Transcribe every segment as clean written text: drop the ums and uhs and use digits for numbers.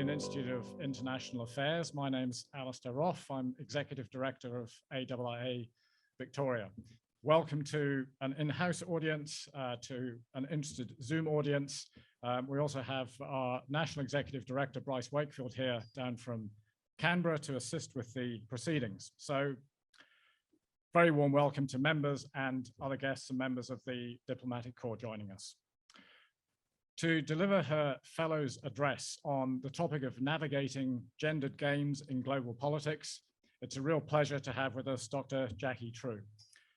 Australian Institute of International Affairs. My name's Alistair Roff. I'm Executive Director of AIIA Victoria. Welcome to an in-house audience, to an interested Zoom audience. We also have our National Executive Director, Bryce Wakefield, here down from Canberra to assist with the proceedings. So very warm welcome to members and other guests and members of the Diplomatic Corps joining us. To deliver her Fellows Address on the topic of navigating gendered games in global politics, it's a real pleasure to have with us Dr. Jacqui True.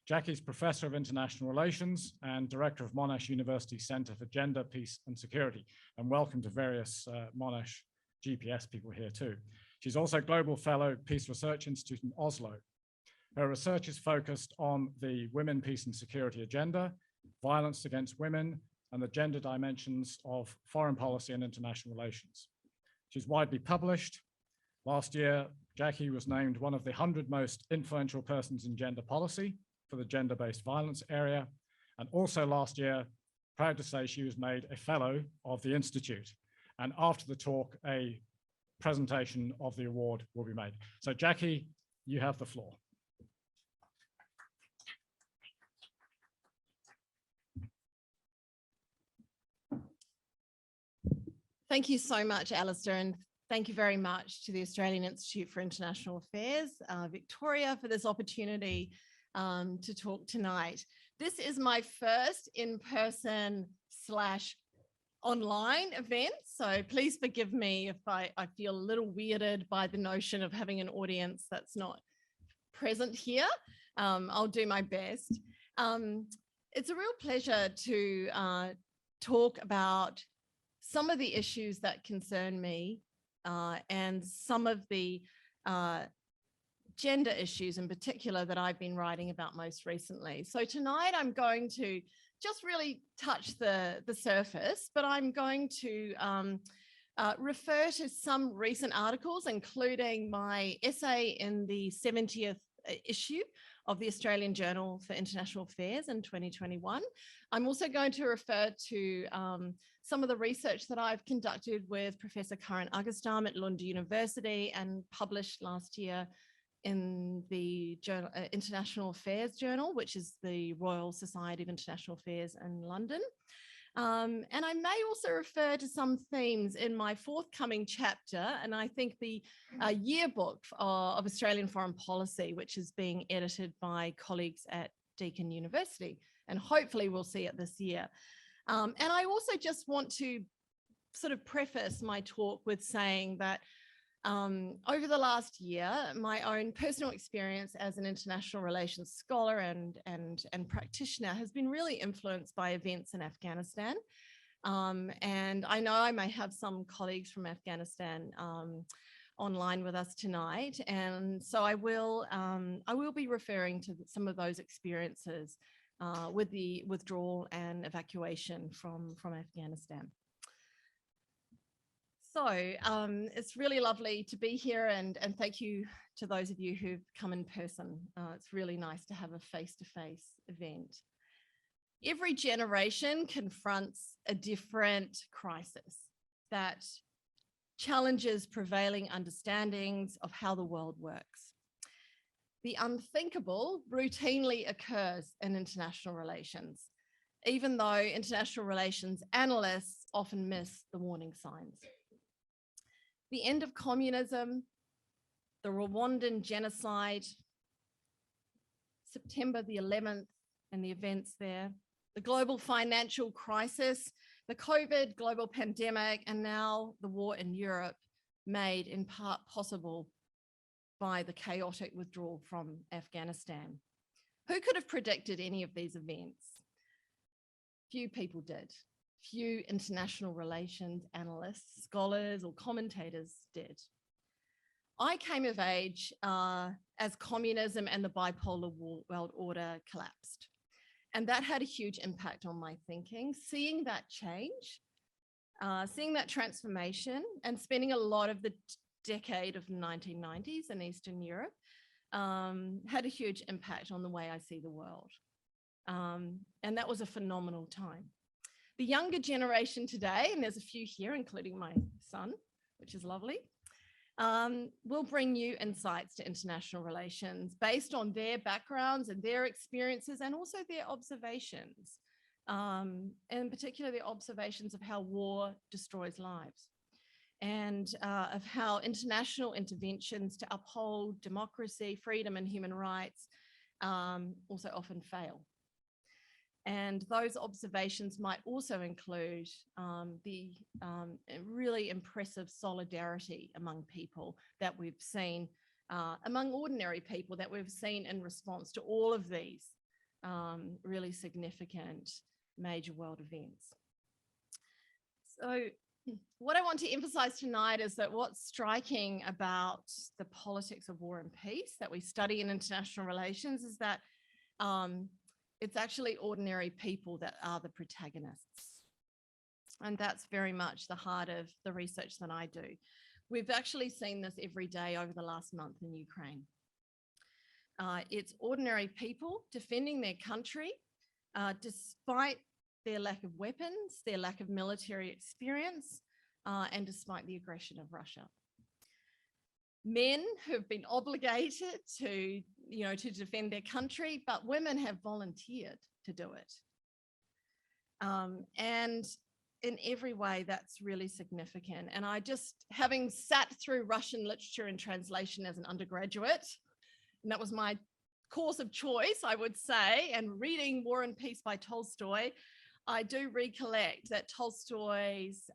Jackie's Professor of International Relations and Director of Monash University Centre for Gender, Peace and Security. And welcome to various Monash GPS people here too. She's also Global Fellow, Peace Research Institute in Oslo. Her research is focused on the Women, Peace and Security agenda, violence against women, and the gender dimensions of foreign policy and international relations. She's widely published. Last year, Jacqui was named one of the 100 most influential persons in gender policy for the gender-based violence area. And also last year, proud to say she was made a fellow of the Institute. And after the talk, a presentation of the award will be made. So Jacqui, you have the floor. Thank you so much, Alistair, and thank you very much to the Australian Institute for International Affairs, Victoria, for this opportunity to talk tonight. This is my first in-person / online event, so please forgive me if I feel a little weirded by the notion of having an audience that's not present here. I'll do my best. It's a real pleasure to talk about some of the issues that concern me and some of the gender issues in particular that I've been writing about most recently. So tonight I'm going to just really touch the surface, but I'm going to refer to some recent articles, including my essay in the 70th issue of the Australian Journal for International Affairs in 2021. I'm also going to refer to some of the research that I've conducted with Professor Karan Agastam at Lund University and published last year in the Journal, International Affairs Journal, which is the Royal Society of International Affairs in London. And I may also refer to some themes in my forthcoming chapter, and I think the yearbook of Australian foreign policy, which is being edited by colleagues at Deakin University, and hopefully we'll see it this year. And I also just want to sort of preface my talk with saying that over the last year, my own personal experience as an international relations scholar and practitioner has been really influenced by events in Afghanistan. And I know I may have some colleagues from Afghanistan online with us tonight. And so I will be referring to some of those experiences with the withdrawal and evacuation from Afghanistan. So it's really lovely to be here, and thank you to those of you who've come in person. It's really nice to have a face-to-face event. Every generation confronts a different crisis that challenges prevailing understandings of how the world works. The unthinkable routinely occurs in international relations, even though international relations analysts often miss the warning signs. The end of communism, the Rwandan genocide, September the 11th and the events there, the global financial crisis, the COVID global pandemic, and now the war in Europe, made in part possible by the chaotic withdrawal from Afghanistan. Who could have predicted any of these events? Few people did. Few international relations analysts, scholars, or commentators did. I came of age as communism and the bipolar world order collapsed. And that had a huge impact on my thinking. Seeing that change, seeing that transformation, and spending a lot of the decade of the 1990s in Eastern Europe had a huge impact on the way I see the world. And that was a phenomenal time. The younger generation today, and there's a few here, including my son, which is lovely, will bring you insights to international relations based on their backgrounds and their experiences and also their observations, in particular their observations of how war destroys lives and of how international interventions to uphold democracy, freedom and human rights also often fail. And those observations might also include the really impressive solidarity among people that we've seen, among ordinary people that we've seen in response to all of these really significant major world events. So what I want to emphasize tonight is that what's striking about the politics of war and peace that we study in international relations is that it's actually ordinary people that are the protagonists. And that's very much the heart of the research that I do. We've actually seen this every day over the last month in Ukraine. It's ordinary people defending their country despite their lack of weapons, their lack of military experience, and despite the aggression of Russia. Men have been obligated to, to defend their country, but women have volunteered to do it. And in every way, that's really significant. And I just, having sat through Russian literature and translation as an undergraduate, and that was my course of choice, I would say, and reading War and Peace by Tolstoy, I do recollect that Tolstoy's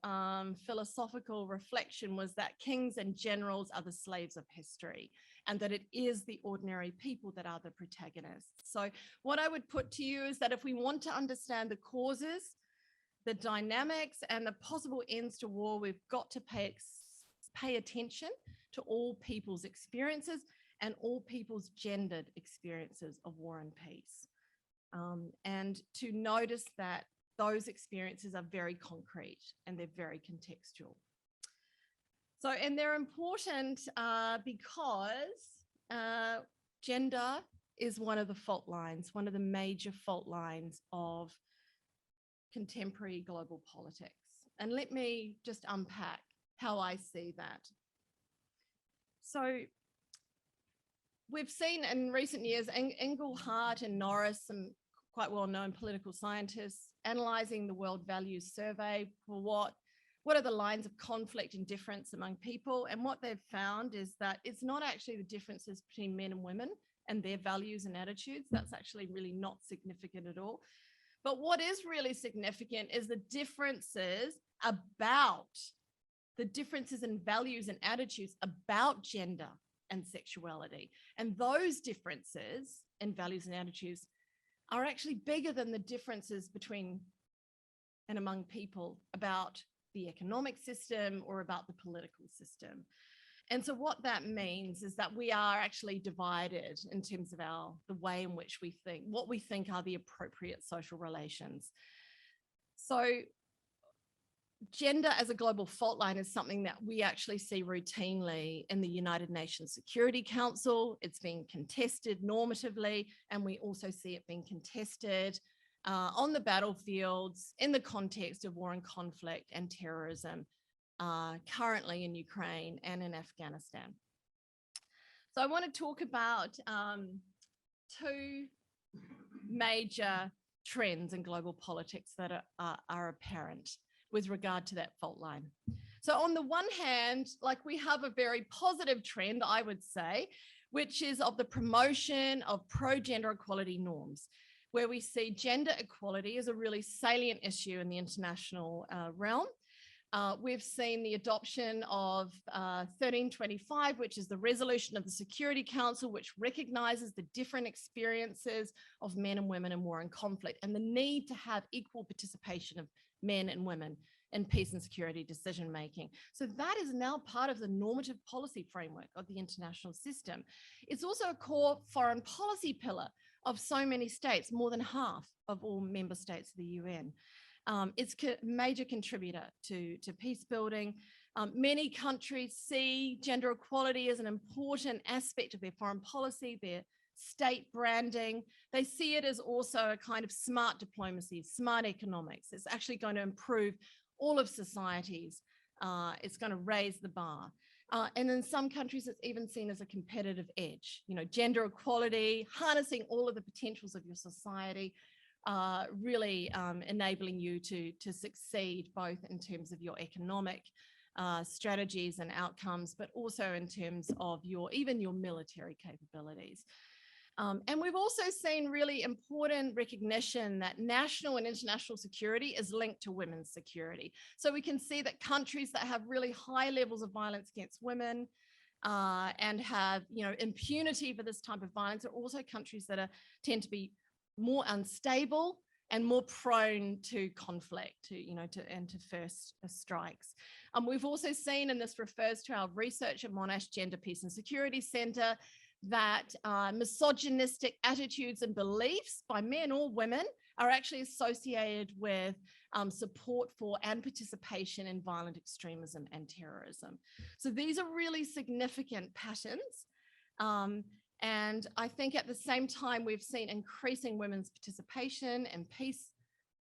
philosophical reflection was that kings and generals are the slaves of history, and that it is the ordinary people that are the protagonists. So what I would put to you is that if we want to understand the causes, the dynamics, and the possible ends to war, we've got to pay attention to all people's experiences and all people's gendered experiences of war and peace. And to notice that those experiences are very concrete and they're very contextual. So, and they're important because gender is one of the fault lines, one of the major fault lines of contemporary global politics. And let me just unpack how I see that. So we've seen in recent years, Engelhardt and Norris, some quite well-known political scientists, analysing the World Values Survey for what are the lines of conflict and difference among people. And what they've found is that it's not actually the differences between men and women and their values and attitudes. That's actually really not significant at all. But what is really significant is the differences in values and attitudes about gender and sexuality. And those differences in values and attitudes are actually bigger than the differences between and among people about the economic system or about the political system. And so what that means is that we are actually divided in terms of the way in which we think, what we think are the appropriate social relations. So gender as a global fault line is something that we actually see routinely in the United Nations Security Council. It's being contested normatively, and we also see it being contested on the battlefields in the context of war and conflict and terrorism currently in Ukraine and in Afghanistan. So I want to talk about two major trends in global politics that are apparent with regard to that fault line. So on the one hand, like we have a very positive trend, I would say, which is of the promotion of pro-gender equality norms, where we see gender equality as a really salient issue in the international realm. We've seen the adoption of 1325, which is the resolution of the Security Council, which recognizes the different experiences of men and women in war and conflict and the need to have equal participation of men and women in peace and security decision-making. So that is now part of the normative policy framework of the international system. It's also a core foreign policy pillar of so many states, more than half of all member states of the UN. It's a major contributor to peace building. Many countries see gender equality as an important aspect of their foreign policy, their state branding. They see it as also a kind of smart diplomacy, smart economics. It's actually going to improve all of society's It's going to raise the bar. And in some countries, it's even seen as a competitive edge. You know, gender equality, harnessing all of the potentials of your society, really enabling you to succeed both in terms of your economic strategies and outcomes, but also in terms of even your military capabilities. And we've also seen really important recognition that national and international security is linked to women's security. So we can see that countries that have really high levels of violence against women and have, you know, impunity for this type of violence are also countries that tend to be more unstable and more prone to conflict, and to first strikes. We've also seen, and this refers to our research at Monash Gender, Peace and Security Center, that misogynistic attitudes and beliefs by men or women are actually associated with support for and participation in violent extremism and terrorism. So these are really significant patterns. And I think at the same time, we've seen increasing women's participation in peace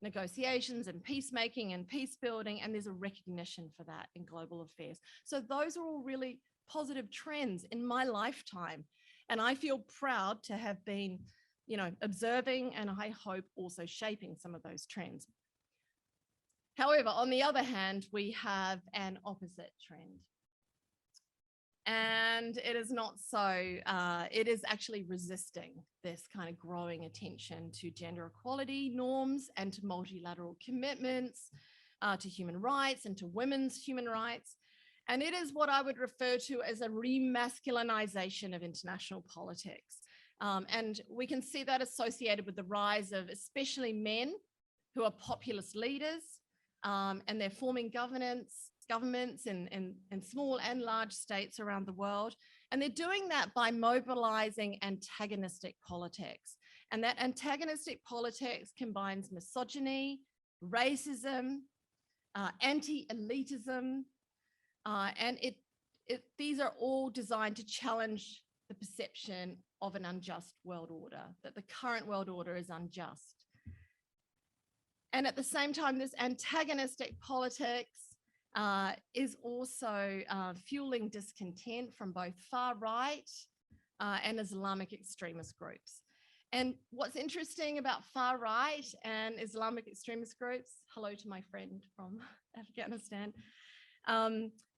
negotiations and peacemaking and peace building, and there's a recognition for that in global affairs. So those are all really positive trends in my lifetime. And I feel proud to have been, you know, observing and I hope also shaping some of those trends. However, on the other hand, we have an opposite trend. And it is not so, it is actually resisting this kind of growing attention to gender equality norms and to multilateral commitments, to human rights and to women's human rights. And it is what I would refer to as a remasculinization of international politics. And we can see that associated with the rise of especially men who are populist leaders, and they're forming governments in small and large states around the world. And they're doing that by mobilizing antagonistic politics. And that antagonistic politics combines misogyny, racism, anti-elitism, and these are all designed to challenge the perception of an unjust world order, that the current world order is unjust. And at the same time, this antagonistic politics is also fueling discontent from both far right and Islamic extremist groups. And what's interesting about far right and Islamic extremist groups, hello to my friend from Afghanistan,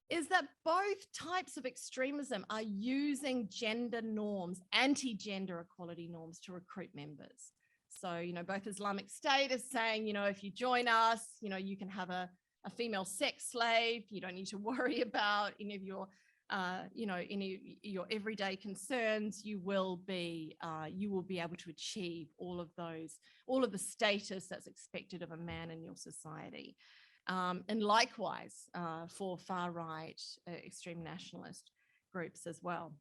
is that both types of extremism are using gender norms, anti-gender equality norms, to recruit members. So, you know, both Islamic State is saying, you know, if you join us, you know, you can have a female sex slave. You don't need to worry about any of your, your everyday concerns. You will be able to achieve all of the status that's expected of a man in your society. And likewise for far right extreme nationalist groups as well.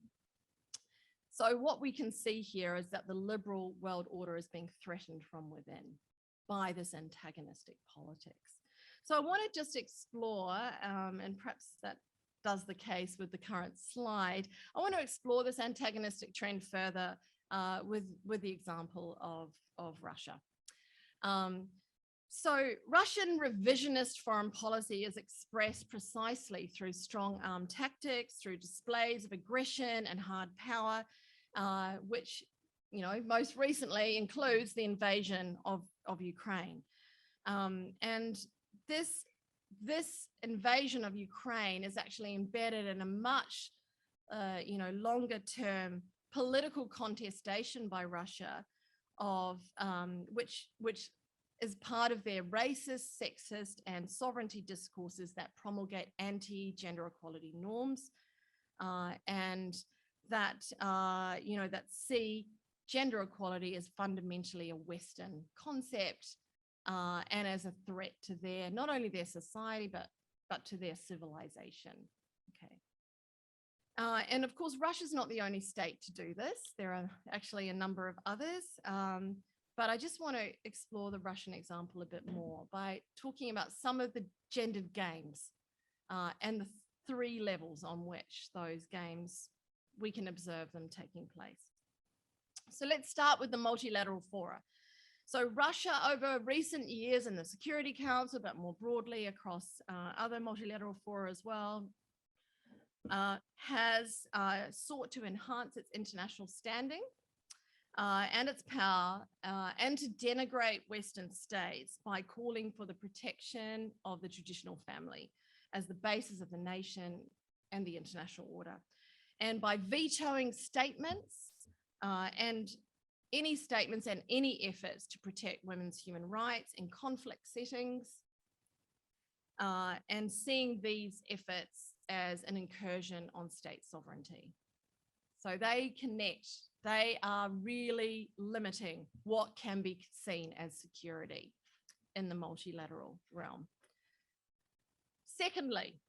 So what we can see here is that the liberal world order is being threatened from within by this antagonistic politics. So I want to just explore, and perhaps that does the case with the current slide, I want to explore this antagonistic trend further with the example of Russia. So Russian revisionist foreign policy is expressed precisely through strong armed tactics, through displays of aggression and hard power, which, you know, most recently includes the invasion of Ukraine. And this invasion of Ukraine is actually embedded in a much, longer term political contestation by Russia of which is part of their racist, sexist, and sovereignty discourses that promulgate anti-gender equality norms, and that that see gender equality as fundamentally a Western concept, and as a threat to not only their society but to their civilization. Okay. And of course, Russia's not the only state to do this. There are actually a number of others. But I just want to explore the Russian example a bit more by talking about some of the gendered games and the three levels on which those games, we can observe them taking place. So let's start with the multilateral fora. So Russia over recent years in the Security Council, but more broadly across other multilateral fora as well, has sought to enhance its international standing and its power and to denigrate Western states by calling for the protection of the traditional family as the basis of the nation and the international order. And by vetoing statements and any efforts to protect women's human rights in conflict settings, and seeing these efforts as an incursion on state sovereignty. So they are really limiting what can be seen as security in the multilateral realm. Secondly,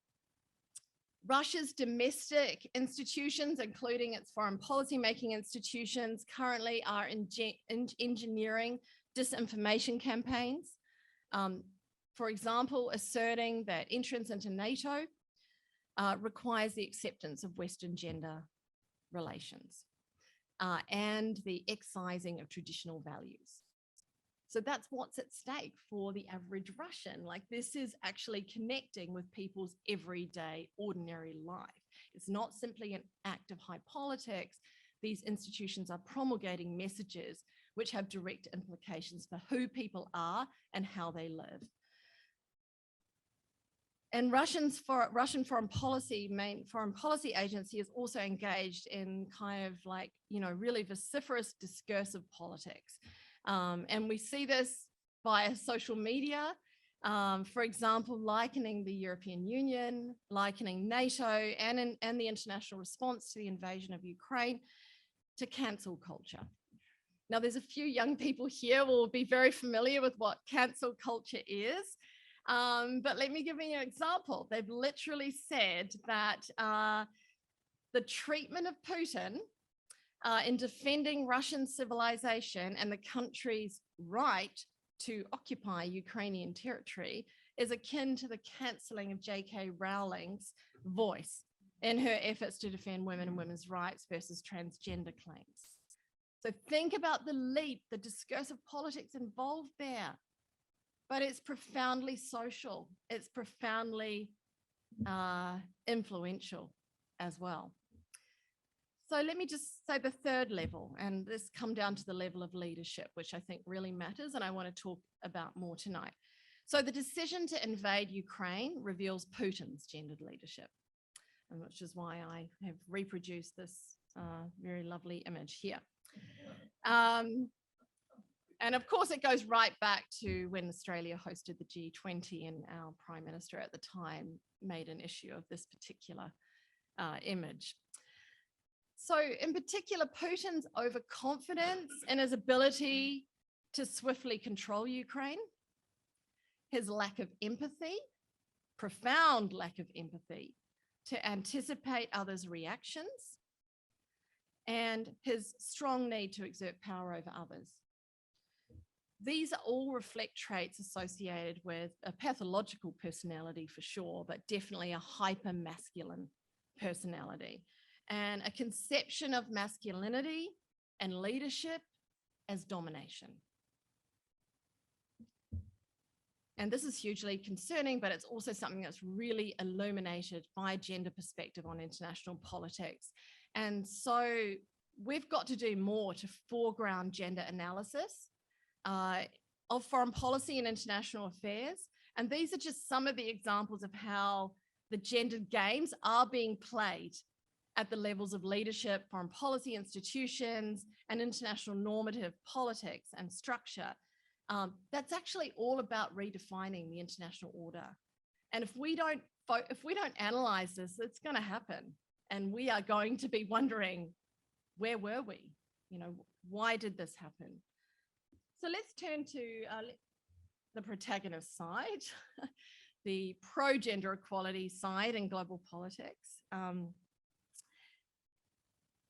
Russia's domestic institutions, including its foreign policy making institutions, currently are engineering disinformation campaigns. For example, asserting that entrance into NATO requires the acceptance of Western gender relations and the excising of traditional values. So that's what's at stake for the average Russian. Like, this is actually connecting with people's everyday, ordinary life. It's not simply an act of high politics. These institutions are promulgating messages which have direct implications for who people are and how they live. And Russian foreign policy, main foreign policy agency is also engaged in kind of like, really vociferous discursive politics. And we see this via social media, for example, likening the European Union, likening NATO and the international response to the invasion of Ukraine to cancel culture. Now, there's a few young people here who will be very familiar with what cancel culture is. But let me give you an example. They've literally said that the treatment of Putin in defending Russian civilization and the country's right to occupy Ukrainian territory is akin to the cancelling of J.K. Rowling's voice in her efforts to defend women and women's rights versus transgender claims. So think about the leap, the discursive politics involved there. But it's profoundly social. It's profoundly influential as well. So let me just say the third level, and this come down to the level of leadership, which I think really matters, and I want to talk about more tonight. So the decision to invade Ukraine reveals Putin's gendered leadership, and which is why I have reproduced this very lovely image here. And of course, it goes right back to when Australia hosted the G20, and our Prime Minister at the time made an issue of this particular image. So in particular, Putin's overconfidence in his ability to swiftly control Ukraine, his lack of empathy, profound lack of empathy to anticipate others' reactions, and his strong need to exert power over others. These all reflect traits associated with a pathological personality for sure, but definitely a hypermasculine personality and a conception of masculinity and leadership as domination. And this is hugely concerning, but it's also something that's really illuminated by a gender perspective on international politics. And so we've got to do more to foreground gender analysis of foreign policy and international affairs. And these are just some of the examples of how the gendered games are being played at the levels of leadership, foreign policy institutions, and international normative politics and structure. That's actually all about redefining the international order. And if we don't analyze this, it's going to happen. And we are going to be wondering, where were we? Why did this happen? So let's turn to the protagonist side, the pro-gender equality side in global politics.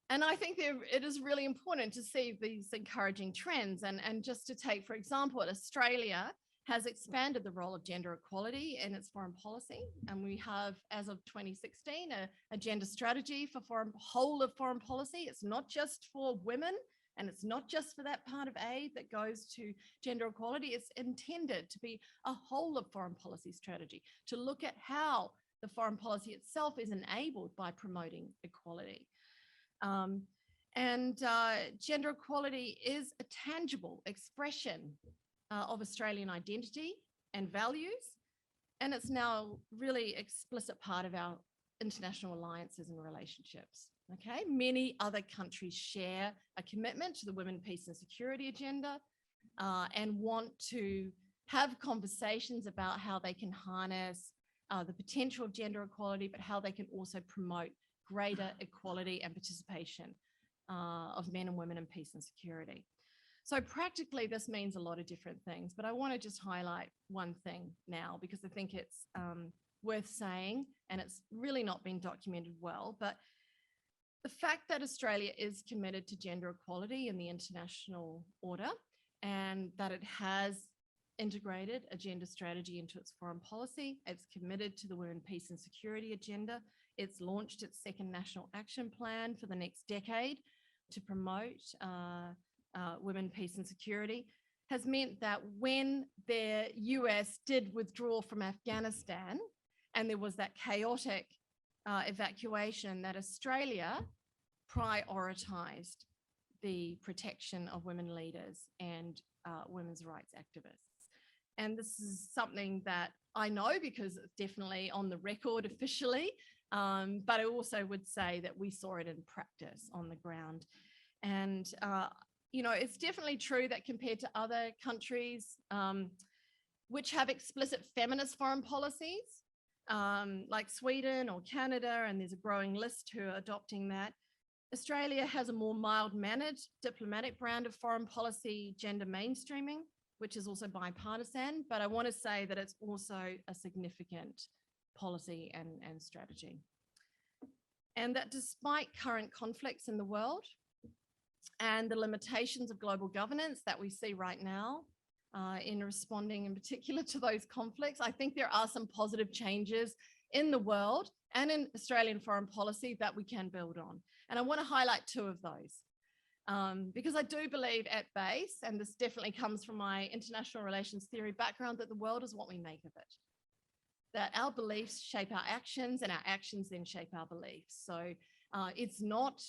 And I think it is really important to see these encouraging trends. And just to take, for example, Australia has expanded the role of gender equality in its foreign policy. And we have, as of 2016, a gender strategy for whole of foreign policy. It's not just for women And it's not just for that part of aid that goes to gender equality. It's intended to be a whole of foreign policy strategy, to look at how the foreign policy itself is enabled by promoting equality. Gender equality is a tangible expression of Australian identity and values. And it's now really explicit part of our international alliances and relationships. Okay, many other countries share a commitment to the women, peace and security agenda and want to have conversations about how they can harness the potential of gender equality, but how they can also promote greater equality and participation of men and women in peace and security. So practically, this means a lot of different things, but I want to just highlight one thing now, because I think it's worth saying, and it's really not been documented well, but the fact that Australia is committed to gender equality in the international order, and that it has integrated a gender strategy into its foreign policy, it's committed to the women, peace and security agenda, it's launched its second national action plan for the next decade to promote women, peace and security, has meant that when the US did withdraw from Afghanistan and there was that chaotic evacuation, that Australia prioritized the protection of women leaders and women's rights activists. And this is something that I know because it's definitely on the record officially, but I also would say that we saw it in practice on the ground. And you know, it's definitely true that compared to other countries which have explicit feminist foreign policies, like Sweden or Canada, and there's a growing list who are adopting that, Australia has a more mild-mannered diplomatic brand of foreign policy gender mainstreaming, which is also bipartisan, but I want to say that it's also a significant policy and strategy. And that despite current conflicts in the world, and the limitations of global governance that we see right now in responding in particular to those conflicts, I think there are some positive changes in the world and in Australian foreign policy that we can build on. And I want to highlight two of those because I do believe at base, and this definitely comes from my international relations theory background, that the world is what we make of it. That our beliefs shape our actions and our actions then shape our beliefs. So it's not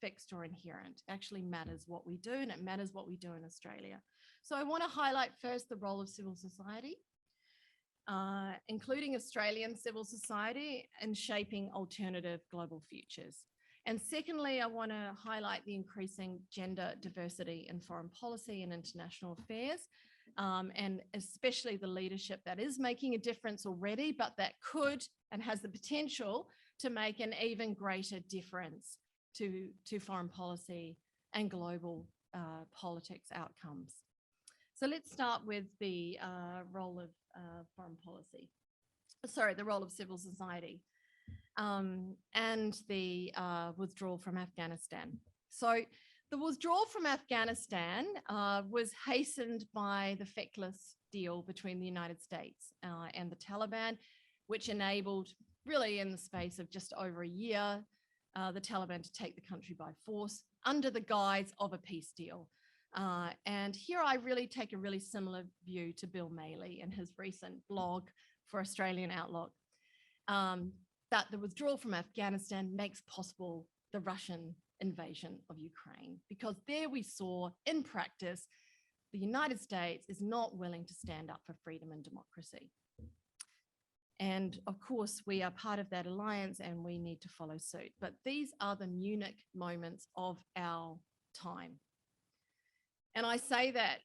fixed or inherent. It actually matters what we do, and it matters what we do in Australia. So I want to highlight first the role of civil society, including Australian civil society, in shaping alternative global futures. And secondly, I want to highlight the increasing gender diversity in foreign policy and international affairs, and especially the leadership that is making a difference already, but that could and has the potential to make an even greater difference to foreign policy and global politics outcomes. So let's start with the role of foreign policy. Sorry, the role of civil society and the withdrawal from Afghanistan. So the withdrawal from Afghanistan was hastened by the feckless deal between the United States and the Taliban, which enabled, really in the space of just over a year, the Taliban to take the country by force under the guise of a peace deal. And here I really take a really similar view to Bill Maley in his recent blog for Australian Outlook, that the withdrawal from Afghanistan makes possible the Russian invasion of Ukraine, because there we saw in practice, the United States is not willing to stand up for freedom and democracy. And of course, we are part of that alliance and we need to follow suit. But these are the Munich moments of our time. And I say that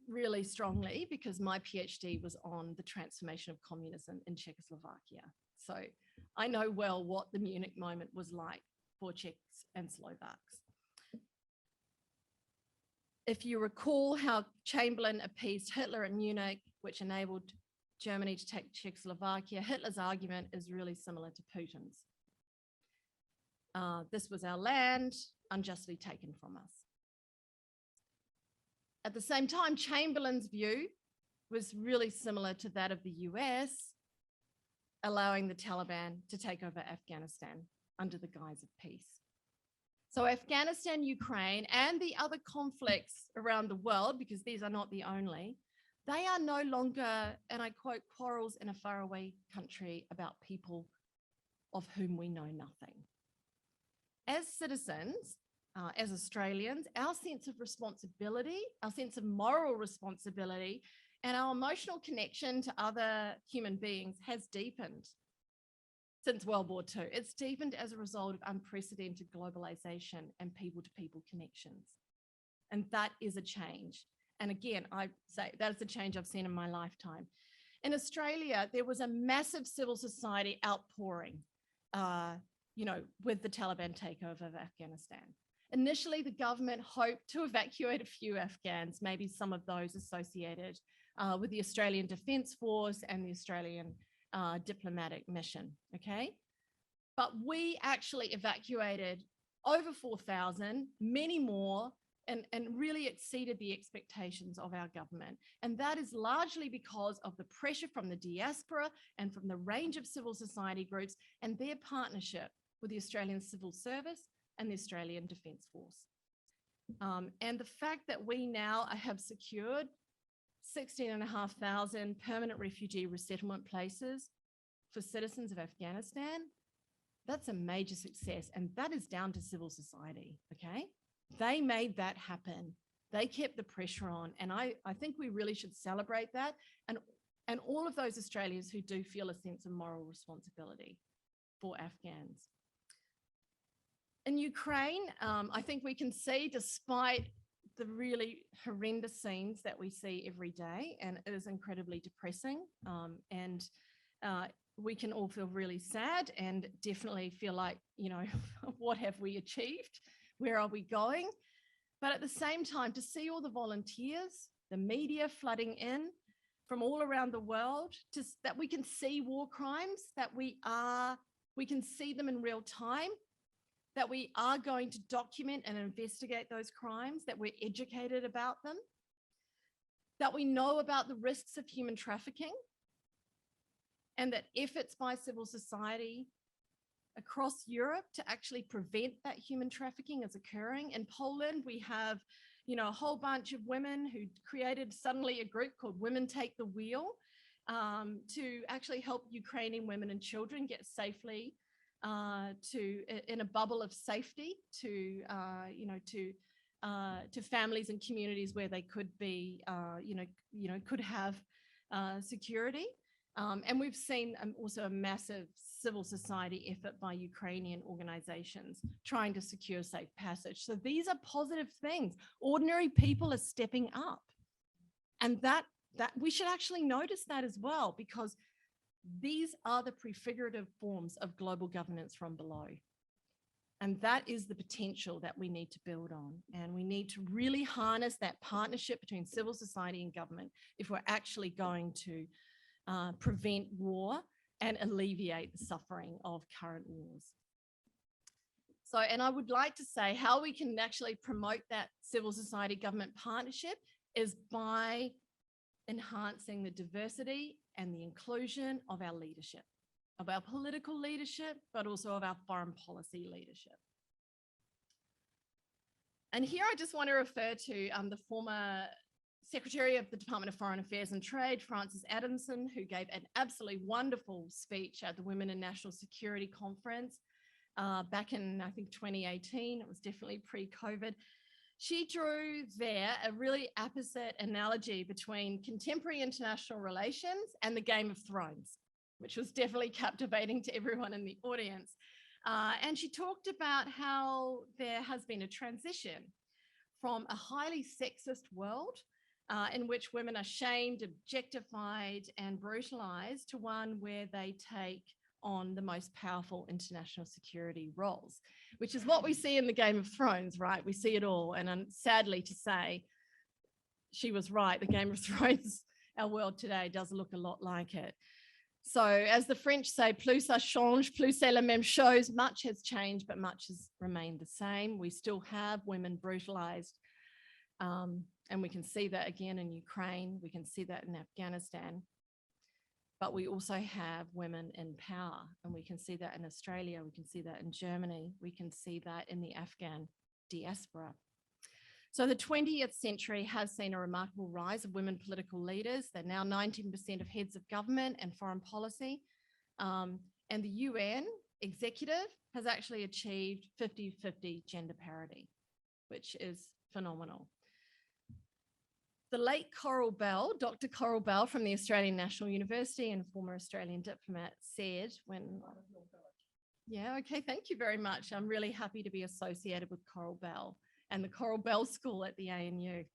really strongly because my PhD was on the transformation of communism in Czechoslovakia. So I know well what the Munich moment was like for Czechs and Slovaks. If you recall how Chamberlain appeased Hitler at Munich, which enabled Germany to take Czechoslovakia, Hitler's argument is really similar to Putin's. This was our land, unjustly taken from us. At the same time, Chamberlain's view was really similar to that of the US, allowing the Taliban to take over Afghanistan under the guise of peace. So Afghanistan, Ukraine, and the other conflicts around the world, because these are not the only, they are no longer, and I quote, quarrels in a faraway country about people of whom we know nothing. As citizens, as Australians, our sense of responsibility, our sense of moral responsibility, and our emotional connection to other human beings has deepened since World War II. It's deepened as a result of unprecedented globalization and people-to-people connections. And that is a change. And again, I say that's a change I've seen in my lifetime. In Australia, there was a massive civil society outpouring, with the Taliban takeover of Afghanistan. Initially, the government hoped to evacuate a few Afghans, maybe some of those associated with the Australian Defence Force and the Australian diplomatic mission, okay? But we actually evacuated over 4,000, many more, and really exceeded the expectations of our government. And that is largely because of the pressure from the diaspora and from the range of civil society groups and their partnership with the Australian Civil Service and the Australian Defence Force. And the fact that we now have secured 16,500 permanent refugee resettlement places for citizens of Afghanistan, that's a major success. And that is down to civil society, okay? They made that happen. They kept the pressure on. And I think we really should celebrate that. And all of those Australians who do feel a sense of moral responsibility for Afghans. In Ukraine, I think we can see, despite the really horrendous scenes that we see every day, and it is incredibly depressing, we can all feel really sad and definitely feel like, what have we achieved? Where are we going? But at the same time, to see all the volunteers, the media flooding in from all around the world, just that we can see war crimes, that we can see them in real time, that we are going to document and investigate those crimes, that we're educated about them, that we know about the risks of human trafficking, and that efforts by civil society across Europe to actually prevent that human trafficking is occurring. In Poland, we have, a whole bunch of women who created suddenly a group called Women Take the Wheel to actually help Ukrainian women and children get safely in a bubble of safety to families and communities where they could be, could have security. And we've seen also a massive civil society effort by Ukrainian organizations trying to secure safe passage. So these are positive things. Ordinary people are stepping up. And that we should actually notice that as well, because these are the prefigurative forms of global governance from below. And that is the potential that we need to build on. And we need to really harness that partnership between civil society and government if we're actually going to prevent war and alleviate the suffering of current wars. So, and I would like to say how we can actually promote that civil society government partnership is by enhancing the diversity and the inclusion of our leadership, of our political leadership, but also of our foreign policy leadership. And here I just want to refer to the former Secretary of the Department of Foreign Affairs and Trade, Frances Adamson, who gave an absolutely wonderful speech at the Women in National Security Conference back in, I think, 2018. It was definitely pre-COVID. She drew there a really apposite analogy between contemporary international relations and the Game of Thrones, which was definitely captivating to everyone in the audience. And she talked about how there has been a transition from a highly sexist world in which women are shamed, objectified, and brutalized to one where they take on the most powerful international security roles, which is what we see in the Game of Thrones, right? We see it all. And sadly to say, she was right. The Game of Thrones, our world today, does look a lot like it. So as the French say, plus ça change, plus c'est la même chose. Much has changed, but much has remained the same. We still have women brutalized. And we can see that again in Ukraine. We can see that in Afghanistan. but we also have women in power. And we can see that in Australia, we can see that in Germany, we can see that in the Afghan diaspora. So the 20th century has seen a remarkable rise of women political leaders. They're now 19% of heads of government and foreign policy. And the UN executive has actually achieved 50-50 gender parity, which is phenomenal. The late Coral Bell, Dr. Coral Bell from the Australian National University and former Australian diplomat said when, yeah, okay, thank you very much. I'm really happy to be associated with Coral Bell and the Coral Bell School at the ANU.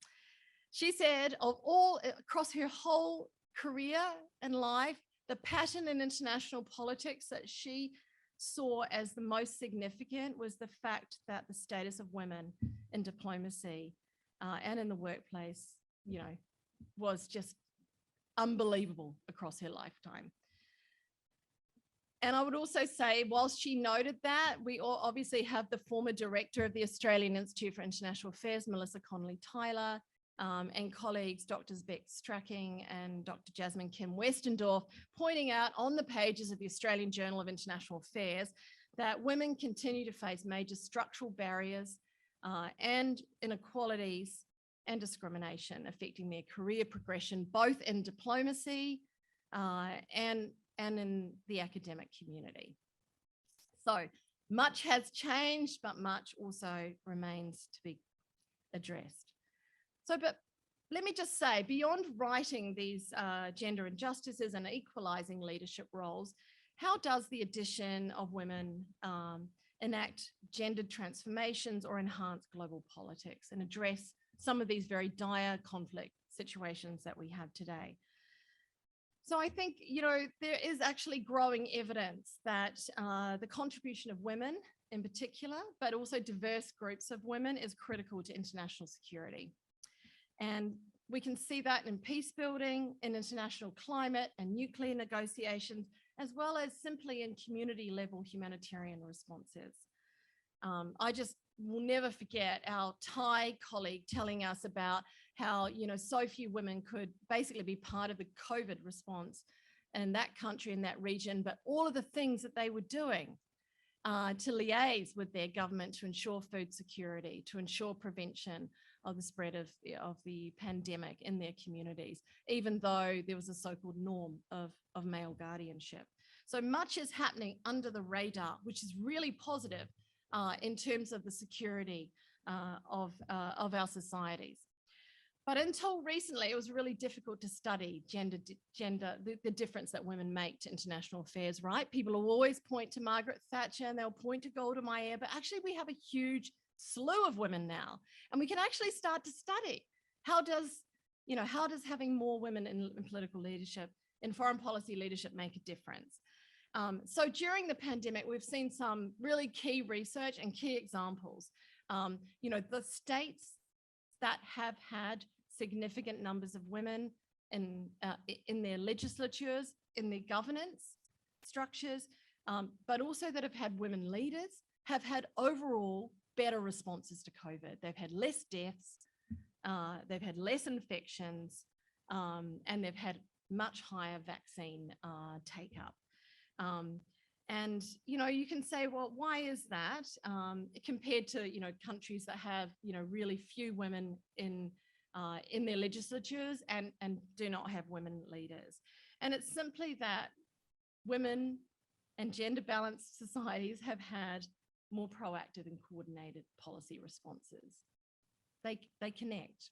She said of all, across her whole career and life, the pattern in international politics that she saw as the most significant was the fact that the status of women in diplomacy and in the workplace, you know, was just unbelievable across her lifetime. And I would also say, whilst she noted that, we all obviously have the former director of the Australian Institute for International Affairs, Melissa Connolly-Tyler, and colleagues, Drs. Beck Stracking and Dr. Jasmine Kim Westendorf, pointing out on the pages of the Australian Journal of International Affairs that women continue to face major structural barriers and inequalities and discrimination affecting their career progression, both in diplomacy and in the academic community. So much has changed, but much also remains to be addressed. So, but let me just say, beyond writing these gender injustices and equalizing leadership roles, how does the addition of women enact gendered transformations or enhance global politics and address some of these very dire conflict situations that we have today? So I think, you know, there is actually growing evidence that the contribution of women in particular, but also diverse groups of women is critical to international security. And we can see that in peace building, in international climate and nuclear negotiations, as well as simply in community level humanitarian responses. I just will never forget our Thai colleague telling us about how, you know, so few women could basically be part of the COVID response in that country, in that region, but all of the things that they were doing to liaise with their government to ensure food security, to ensure prevention of the spread of the pandemic in their communities, even though there was a so-called norm of male guardianship. So much is happening under the radar, which is really positive in terms of the security of our societies. But until recently, it was really difficult to study the difference that women make to international affairs, right? People will always point to Margaret Thatcher and they'll point to Golda Meir, but actually we have a huge slew of women now, and we can actually start to study how does having more women in political leadership, in foreign policy leadership, make a difference. So during the pandemic, we've seen some really key research and key examples. You know, the states that have had significant numbers of women in their legislatures, in their governance structures, but also that have had women leaders, have had overall better responses to COVID. They've had less deaths, they've had less infections, and they've had much higher vaccine take-up. And, you know, you can say, well, why is that compared to, you know, countries that have, you know, really few women in their legislatures and do not have women leaders? And it's simply that women and gender balanced societies have had more proactive and coordinated policy responses. They connect.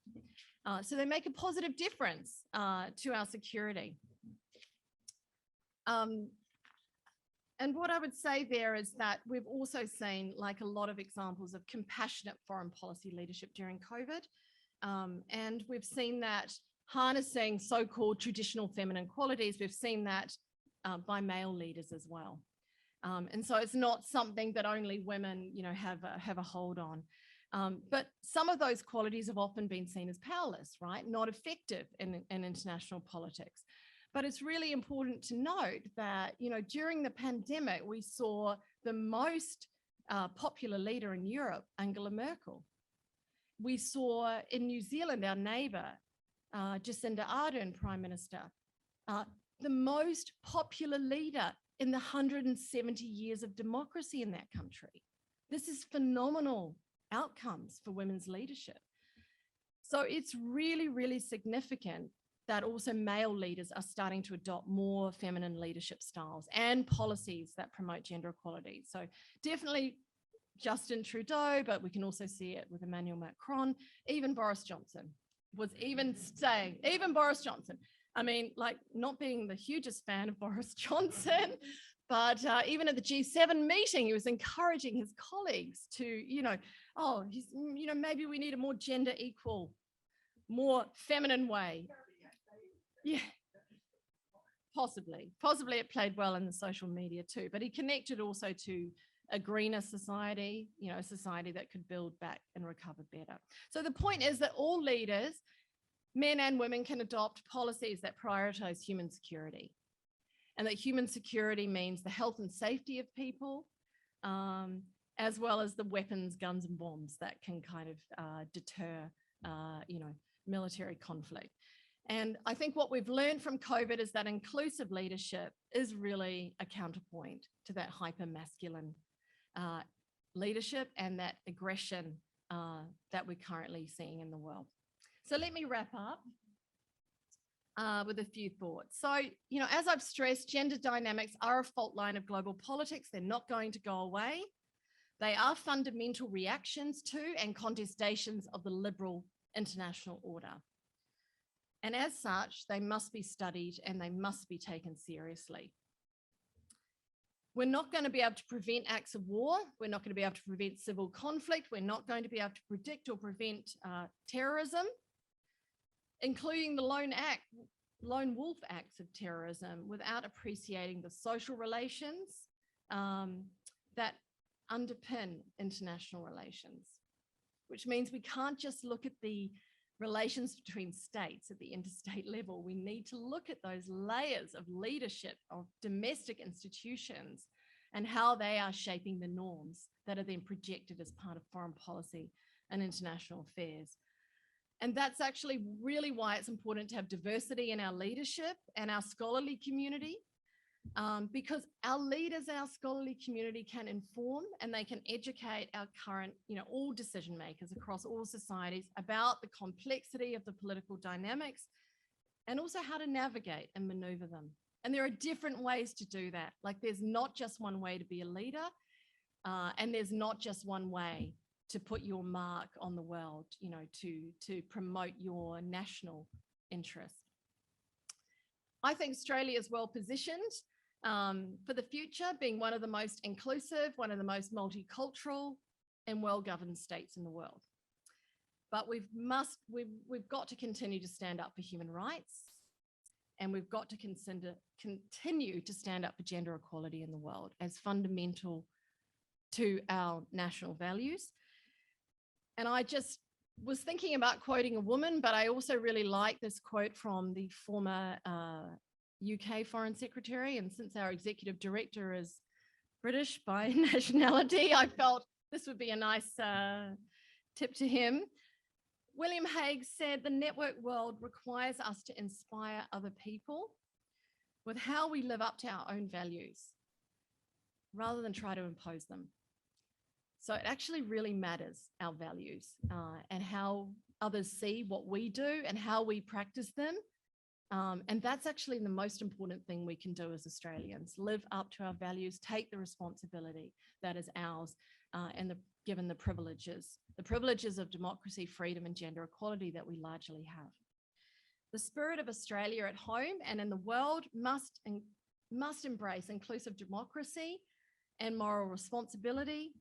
So they make a positive difference to our security. And what I would say there is that we've also seen, like, a lot of examples of compassionate foreign policy leadership during COVID. And we've seen that harnessing so-called traditional feminine qualities. We've seen that by male leaders as well. And so it's not something that only women, you know, have a hold on. But some of those qualities have often been seen as powerless, right? Not effective in international politics. But it's really important to note that, you know, during the pandemic, we saw the most popular leader in Europe, Angela Merkel. We saw in New Zealand, our neighbour, Jacinda Ardern, Prime Minister, the most popular leader in the 170 years of democracy in that country. This is phenomenal outcomes for women's leadership. So it's really, really significant that also male leaders are starting to adopt more feminine leadership styles and policies that promote gender equality. So definitely Justin Trudeau, but we can also see it with Emmanuel Macron, even Boris Johnson was even saying, even Boris Johnson. I mean, like, not being the hugest fan of Boris Johnson, but even at the G7 meeting, he was encouraging his colleagues to, maybe we need a more gender equal, more feminine way. Yeah, possibly it played well in the social media too, but he connected also to a greener society, a society that could build back and recover better. So the point is that all leaders, men and women, can adopt policies that prioritize human security, and that human security means the health and safety of people, as well as the weapons, guns and bombs that can kind of deter, military conflict. And I think what we've learned from COVID is that inclusive leadership is really a counterpoint to that hypermasculine leadership and that aggression that we're currently seeing in the world. So let me wrap up with a few thoughts. So, as I've stressed, gender dynamics are a fault line of global politics. They're not going to go away. They are fundamental reactions to and contestations of the liberal international order. And as such, they must be studied and they must be taken seriously. We're not going to be able to prevent acts of war. We're not going to be able to prevent civil conflict. We're not going to be able to predict or prevent terrorism, including the lone wolf acts of terrorism, without appreciating the social relations that underpin international relations, which means we can't just look at the relations between states at the interstate level. We need to look at those layers of leadership of domestic institutions and how they are shaping the norms that are then projected as part of foreign policy and international affairs. And that's actually really why it's important to have diversity in our leadership and our scholarly community, because our leaders, our scholarly community can inform and they can educate our current, all decision makers across all societies about the complexity of the political dynamics and also how to navigate and maneuver them. And there are different ways to do that. Like, there's not just one way to be a leader, and there's not just one way to put your mark on the world, to promote your national interest. I think Australia is well positioned for the future, being one of the most inclusive, one of the most multicultural and well-governed states in the world. But we've got to continue to stand up for human rights, and we've got to continue to stand up for gender equality in the world as fundamental to our national values. And I just was thinking about quoting a woman, but I also really like this quote from the former UK Foreign Secretary. And since our executive director is British by nationality, I felt this would be a nice tip to him. William Hague said, "The network world requires us to inspire other people with how we live up to our own values rather than try to impose them." So it actually really matters, our values, and how others see what we do and how we practice them. And that's actually the most important thing we can do as Australians: live up to our values, take the responsibility that is ours, and given the privileges of democracy, freedom, and gender equality that we largely have. The spirit of Australia at home and in the world must embrace inclusive democracy and moral responsibility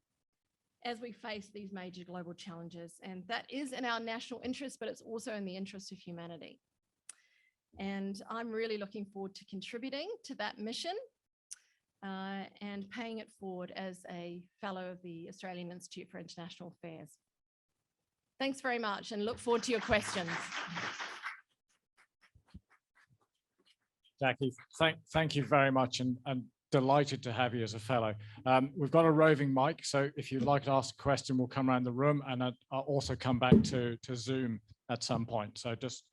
as we face these major global challenges. And that is in our national interest, but it's also in the interest of humanity. And I'm really looking forward to contributing to that mission and paying it forward as a fellow of the Australian Institute for International Affairs. Thanks very much, and look forward to your questions. Jacqui, thank you very much, and delighted to have you as a fellow. We've got a roving mic, so if you'd like to ask a question, we'll come around the room, and I'll also come back to Zoom at some point. So just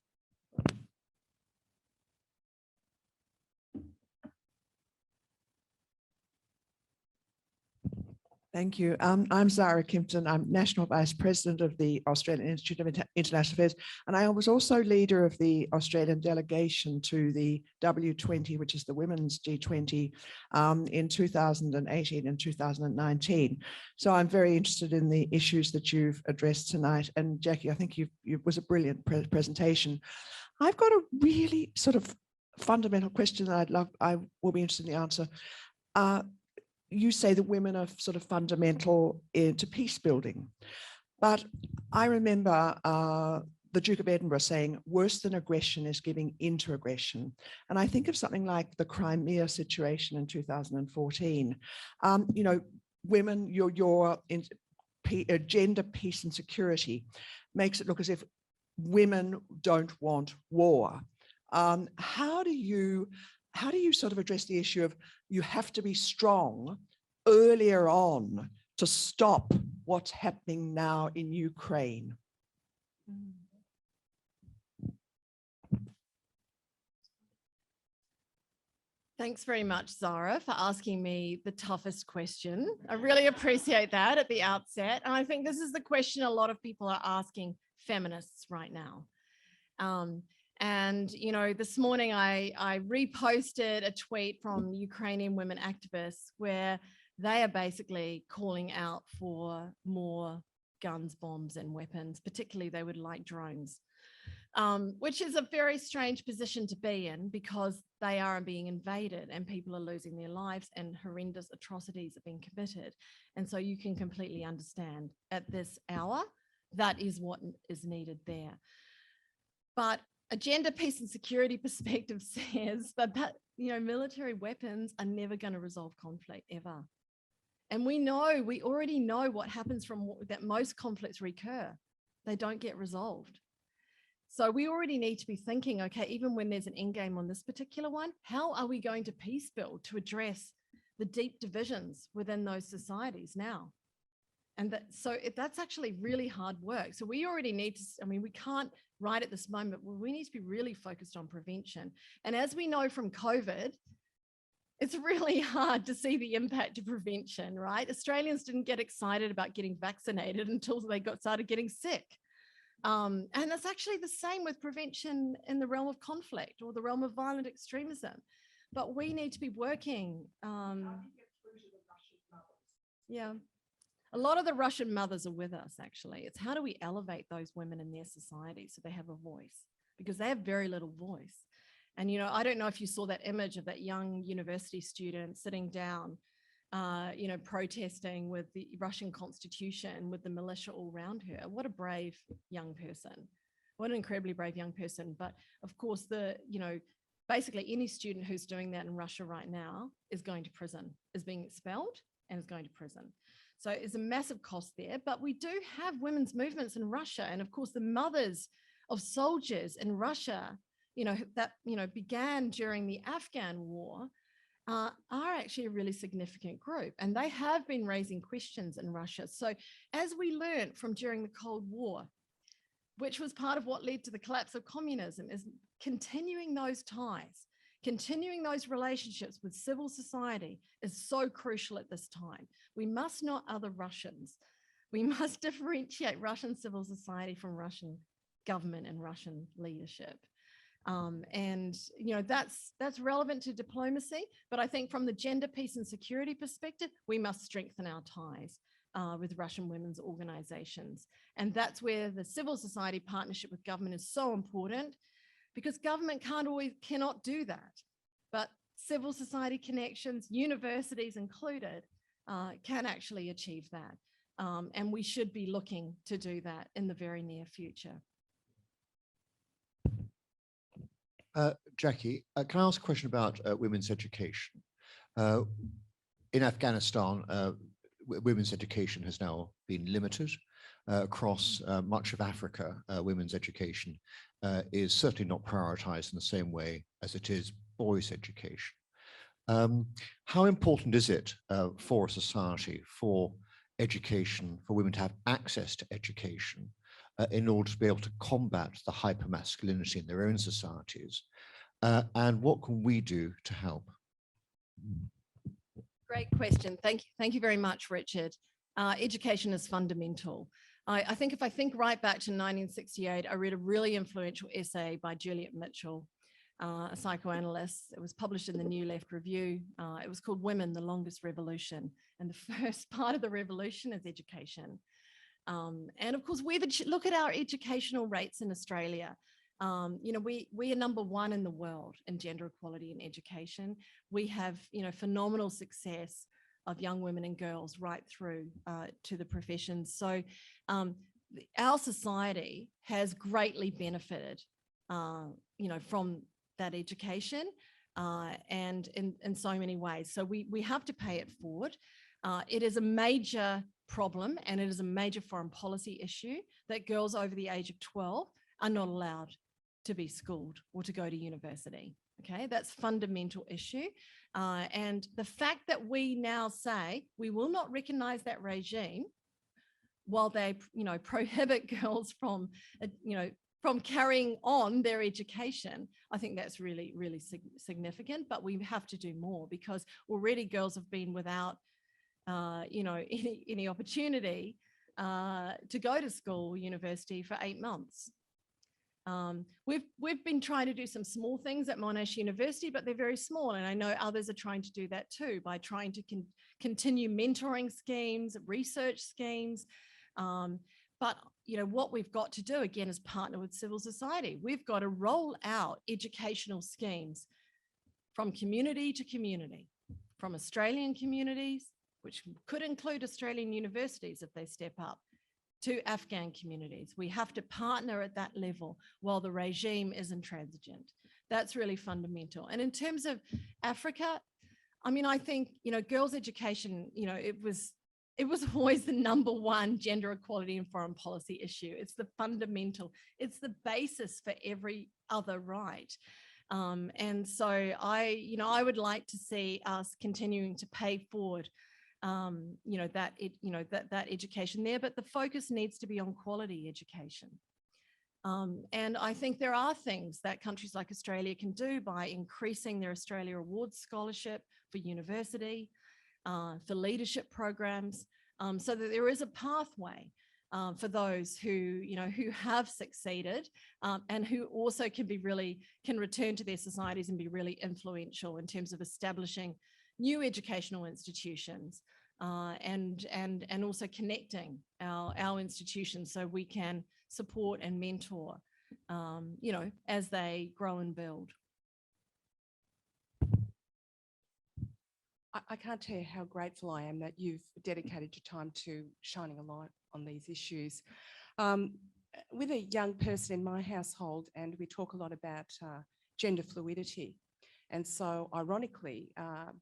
Thank you. I'm Zara Kimpton. I'm National Vice President of the Australian Institute of International Affairs, and I was also leader of the Australian delegation to the W20, which is the Women's G20, in 2018 and 2019. So I'm very interested in the issues that you've addressed tonight. And Jackie, I think it was a brilliant presentation. I've got a really sort of fundamental question that I will be interested in the answer. You say that women are sort of fundamental to peace building. But I remember the Duke of Edinburgh saying, worse than aggression is giving into aggression. And I think of something like the Crimea situation in 2014. You know, women, your gender, peace and security makes it look as if women don't want war. How do you sort of address the issue of you have to be strong earlier on to stop what's happening now in Ukraine? Thanks very much, Zara, for asking me the toughest question. I really appreciate that at the outset. And I think this is the question a lot of people are asking feminists right now. And, you know, this morning I reposted a tweet from Ukrainian women activists where they are basically calling out for more guns, bombs and weapons, particularly they would like drones, which is a very strange position to be in because they are being invaded and people are losing their lives and horrendous atrocities are being committed. And so you can completely understand at this hour, that is what is needed there. But a gender, peace and security perspective says that, you know, military weapons are never going to resolve conflict ever. And we already know what happens from that most conflicts recur. They don't get resolved. So we already need to be thinking, okay, even when there's an end game on this particular one, how are we going to peace build to address the deep divisions within those societies now? And that's actually really hard work. So we already need to, I mean, we can't right at this moment, but we need to be really focused on prevention. And as we know from COVID, it's really hard to see the impact of prevention, right? Australians didn't get excited about getting vaccinated until they started getting sick. And it's actually the same with prevention in the realm of conflict or the realm of violent extremism. But we need to be working. Yeah. A lot of the Russian mothers are with us, actually. It's how do we elevate those women in their society so they have a voice? Because they have very little voice. And, you know, I don't know if you saw that image of that young university student sitting down, you know, protesting with the Russian constitution with the militia all around her. What a brave young person. What an incredibly brave young person. But of course, you know, basically any student who's doing that in Russia right now is going to prison, is being expelled and is going to prison. So it's a massive cost there, but we do have women's movements in Russia. And of course, the mothers of soldiers in Russia, you know, that, you know, began during the Afghan war are actually a really significant group. And they have been raising questions in Russia. So as we learned from during the Cold War, which was part of what led to the collapse of communism, is continuing those ties, continuing those relationships with civil society is so crucial at this time. We must not other Russians. We must differentiate Russian civil society from Russian government and Russian leadership. And, you know, that's relevant to diplomacy, but I think from the gender, peace and security perspective, we must strengthen our ties with Russian women's organizations. And that's where the civil society partnership with government is so important, because government cannot do that. But civil society connections, universities included, can actually achieve that. And we should be looking to do that in the very near future. Jackie, can I ask a question about women's education? In Afghanistan, women's education has now been limited. Across much of Africa, women's education is certainly not prioritized in the same way as it is boys' education. How important is it for a society, for education, for women to have access to education in order to be able to combat the hypermasculinity in their own societies? And what can we do to help? Great question. Thank you very much, Richard. Education is fundamental. I think if I think right back to 1968, I read a really influential essay by Juliet Mitchell, a psychoanalyst. It was published in the New Left Review. It was called Women, the Longest Revolution. And the first part of the revolution is education. And of course, look at our educational rates in Australia. You know, we are number one in the world in gender equality in education. We have, you know, phenomenal success of young women and girls right through to the professions. So our society has greatly benefited, you know, from that education and in so many ways. So we have to pay it forward. It is a major problem and it is a major foreign policy issue that girls over the age of 12 are not allowed to be schooled or to go to university. Okay, that's a fundamental issue. And the fact that we now say we will not recognize that regime while they, you know, prohibit girls from, you know, from carrying on their education, I think that's really, really significant, but we have to do more because already girls have been without, you know, any opportunity to go to school or university for 8 months. We've been trying to do some small things at Monash University, but they're very small. And I know others are trying to do that too by trying to continue mentoring schemes, research schemes. But, you know, what we've got to do again is partner with civil society. We've got to roll out educational schemes from community to community, from Australian communities, which could include Australian universities if they step up, to Afghan communities. We have to partner at that level while the regime is intransigent. That's really fundamental. And in terms of Africa, I mean, I think, you know, girls' education, you know, it was always the #1 gender equality and foreign policy issue. It's the fundamental, it's the basis for every other right. And so I would like to see us continuing to pay forward you know, that education there, but the focus needs to be on quality education. And I think there are things that countries like Australia can do by increasing their Australia Awards scholarship for university, for leadership programs, so that there is a pathway for those who, you know, who have succeeded and who also can return to their societies and be really influential in terms of establishing new educational institutions and also connecting our institutions so we can support and mentor, you know, as they grow and build. I can't tell you how grateful I am that you've dedicated your time to shining a light on these issues. With a young person in my household, and we talk a lot about gender fluidity. And so ironically,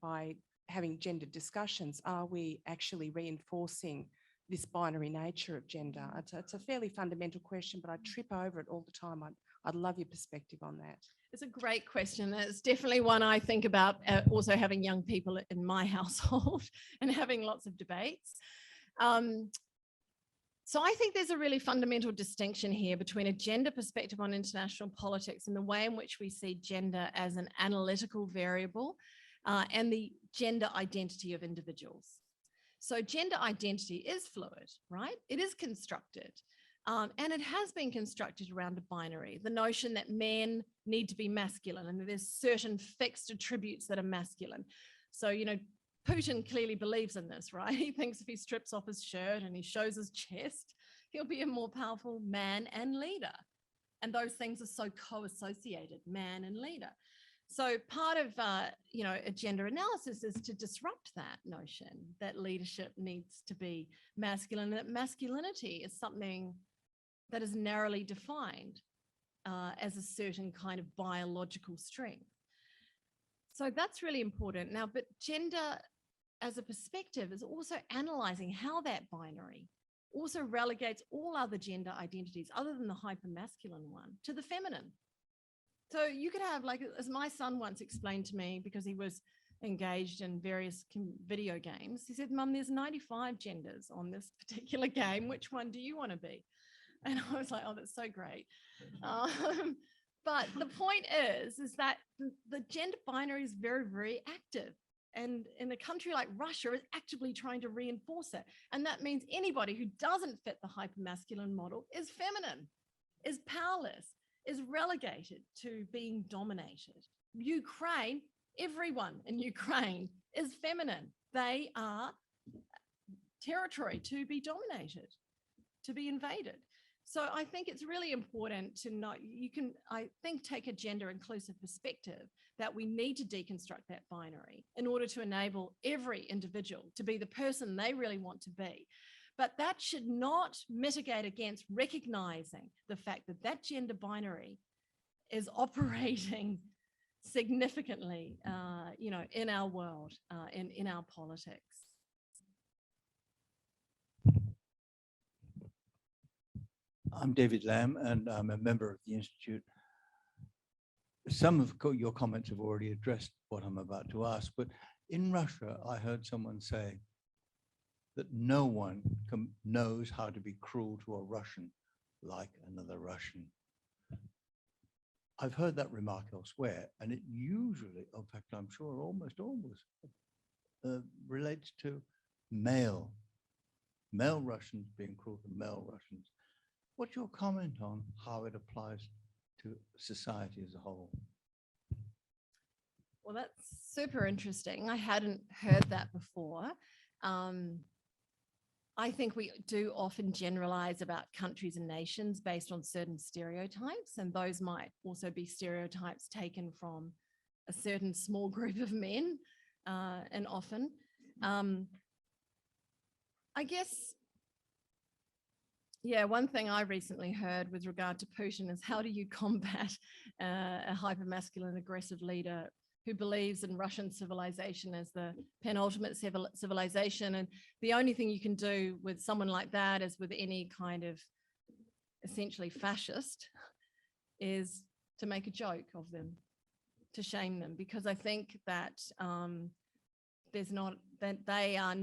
by having gender discussions, are we actually reinforcing this binary nature of gender? It's a fairly fundamental question, but I trip over it all the time. I'd love your perspective on that. It's a great question. It's definitely one I think about, also having young people in my household and having lots of debates. So I think there's a really fundamental distinction here between a gender perspective on international politics and the way in which we see gender as an analytical variable and the gender identity of individuals. So gender identity is fluid, right? It is constructed. And it has been constructed around a binary, the notion that men need to be masculine and that there's certain fixed attributes that are masculine. So, you know, Putin clearly believes in this, right? He thinks if he strips off his shirt and he shows his chest, he'll be a more powerful man and leader. And those things are so co-associated, man and leader. So part of, you know, a gender analysis is to disrupt that notion that leadership needs to be masculine, that masculinity is something that is narrowly defined as a certain kind of biological strength. So that's really important. Now, but gender as a perspective is also analyzing how that binary also relegates all other gender identities other than the hypermasculine one to the feminine. So you could have, like, as my son once explained to me, because he was engaged in various video games, he said, "Mum, there's 95 genders on this particular game. Which one do you want to be?" And I was like, "Oh, that's so great." But the point is that the gender binary is very, very active. And in a country like Russia is actively trying to reinforce it. And that means anybody who doesn't fit the hypermasculine model is feminine, is powerless, is relegated to being dominated. Ukraine, everyone in Ukraine is feminine. They are territory to be dominated, to be invaded. So I think it's really important to know, you can, I think, take a gender inclusive perspective that we need to deconstruct that binary in order to enable every individual to be the person they really want to be. But that should not mitigate against recognizing the fact that that gender binary is operating significantly, in our world, in our politics. I'm David Lamb, and I'm a member of the Institute. Some of your comments have already addressed what I'm about to ask, but in Russia, I heard someone say that no one knows how to be cruel to a Russian like another Russian. I've heard that remark elsewhere, and it usually, in fact, I'm sure almost always relates to male Russians being cruel to male Russians. What's your comment on how it applies to society as a whole? Well, that's super interesting. I hadn't heard that before. I think we do often generalize about countries and nations based on certain stereotypes, and those might also be stereotypes taken from a certain small group of men, and often. I guess, yeah, one thing I recently heard with regard to Putin is, how do you combat a hypermasculine aggressive leader who believes in Russian civilization as the penultimate civilization? And the only thing you can do with someone like that, as with any kind of essentially fascist, is to make a joke of them, to shame them, because I think that they are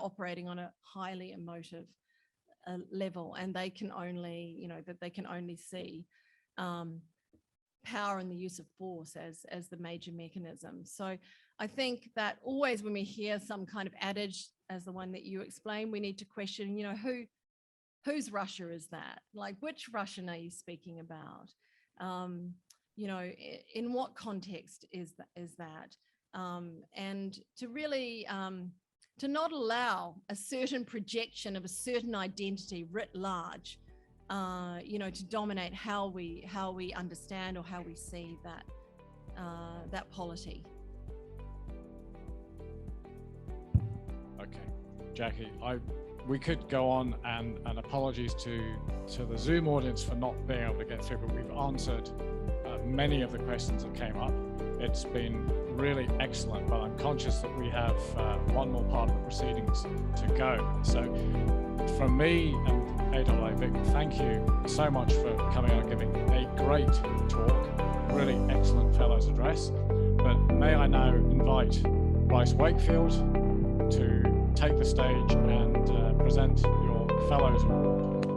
operating on a highly emotive level, and they can only, they can only see power and the use of force as the major mechanism. So I think that always when we hear some kind of adage as the one that you explained, we need to question, whose Russia is that? Like, which Russian are you speaking about? In what context is that? And to really, to not allow a certain projection of a certain identity writ large, to dominate how we understand or how we see that polity. Okay, Jackie, we could go on, and apologies to the Zoom audience for not being able to get through, but we've answered many of the questions that came up. It's been really excellent, but I'm conscious that we have one more part of the proceedings to go. So from me and AIIA Vic, thank you so much for coming on and giving a great talk, really excellent fellows address. But may I now invite Bryce Wakefield to take the stage and present your fellows award.